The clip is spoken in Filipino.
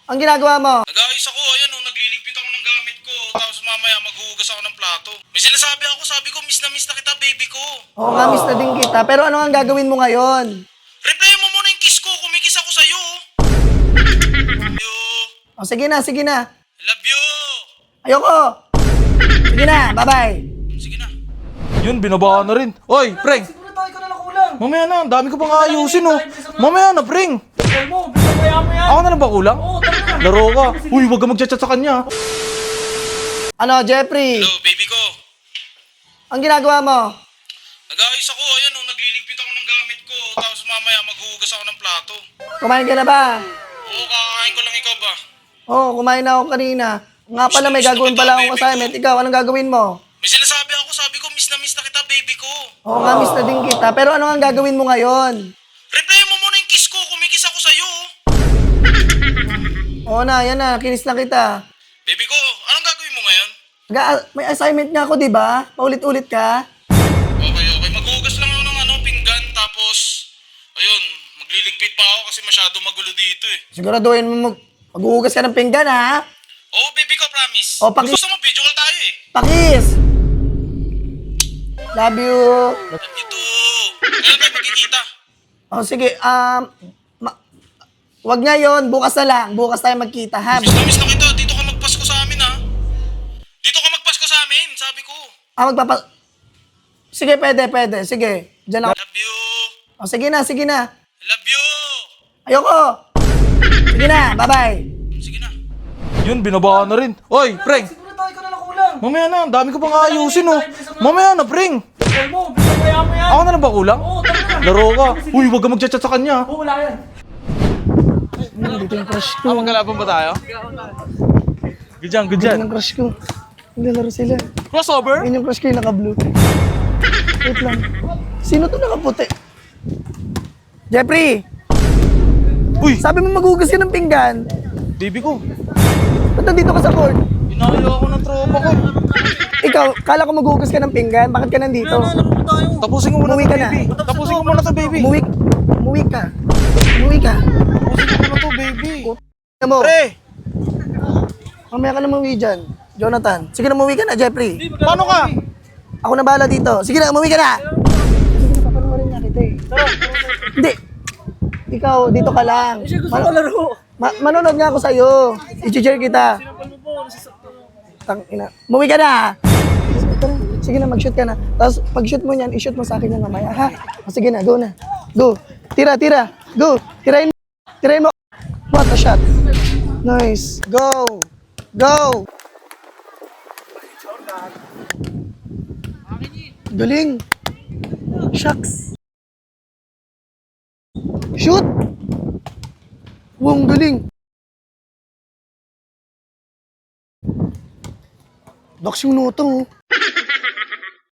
Ang ginagawa mo? Nag-aayos ako, ayan o, nagliligpit ako ng gamit ko, tapos mamaya maghuhugas ako ng plato. May sinasabi ako, sabi ko, miss na kita, baby ko. Oo nga, miss na din kita. Pero ano ang gagawin mo ngayon? Replay mo muna yung kiss ko, kumikiss ako sa'yo. Yo, O sige na, sige na. love you. Ayoko. Sige na, bye-bye. Sige na. Yun, binabaan na rin. Oy, Preng! Siguro tayo ka na lang kulang. Mamaya na, ang dami ko pang ayusin, oh. Mamaya na, Preng! Call mo, bisaya mo yan. Ako na lang ba kulang? Oo, tara na. Laro ka. Uy, wag ka mag-chat sa kanya. Ano, Jeffrey? Hello, baby ko. Ang ginagawa mo? Nag-aayos ako, ayan o, nagliligpit ako ng gamit ko, tapos mamaya maghuhugas ako ng plato. Kumain ka na ba? Oo, kakain ko lang, ikaw ba? Oo, kumain na ako kanina. Nga pala, may gagawin pala akong assignment. Ikaw, anong gagawin mo? May sinasabi ako, sabi ko, miss na kita, baby ko. Oo nga, miss na din kita. Pero ano ang gagawin mo ngayon? Replay mo muna yung kiss ko, kumikiss ako sa'yo. Oo na, yan na. Kinis na kita. Baby ko, anong gagawin mo ngayon? May assignment nga ako, di ba? Paulit-ulit ka. Okay. Maghuhugas lang ako ng pinggan, tapos, ayun, magliligpit pa ako kasi masyado magulo dito eh. Siguraduhin mo maghuhugas ka ng pinggan, ha? Oo, baby ko, promise. Oh, Gusto mo, video call tayo eh. Pakis! Love you. Love you too. Kailan tayo magkikita? Oh, sige. Wag ngayon. Bukas na lang. Bukas tayo magkita, ha? Miss na kita. Dito ka magpasko sa amin, ha? Dito ka magpasko sa amin, sabi ko. Sige, pwede. Sige. Diyan ako. Love you. Oh, sige na. Love you. Ayoko. Sige na. Bye-bye. Sige na. Yun, binabaan na rin. Oy, Preng! Siguro tayo ka na lang kulang. Mamaya na, ang dami ko pang ayusin, oh. Mamaya na, Preng! Call mo, bisaya mo yan. Ako na lang ba kulang? Oo, tara na. Laro ka. Uy, wag ka mag-chat sa kanya. Oo, wala yan. Dito yung crush ko. Magkalaban ba tayo? Good dyan. Dito yung crush ko. Naglalaro sila. Crossover? Ayun yung crush ko yung naka-blue. Wait lang. Sino to nakaputi? Jeffrey! Uy, Sabi mo maghugas ka ng pinggan. baby ko. Ba't nandito ka sa court? Inayo ako ng tropa ko. Ikaw, kala ko maghugas ka ng pinggan. Bakit ka nandito? Tapusin ko muna Umuwi to, ka na. baby. Tapusin ko muna to, baby. Umuwi ka. Tapusin ko muna to, baby. Ano mo? Pre, Mamaya ka na umuwi dyan. Jonathan. Sige na, umuwi ka na, Jeffrey. paano ka? Ako na bahala dito. Sige na, umuwi ka na. Sige na, papanoorin na kita eh. Hindi. Ikaw, dito ka lang. Gusto ko laro. Manonood nga ako sa'yo. I-share kita. Tangina. Umuwi ka na. Sige na, mag-shoot ka na. Tapos, pag-shoot mo niyan, i-shoot mo sa akin yan mamaya, ha? O, sige na, go na. Go. Tira. Go. Tirahin mo. What a shot. Nice. Go. Galing. Shucks. Shoot. Wow, ang galing. Box yung noto.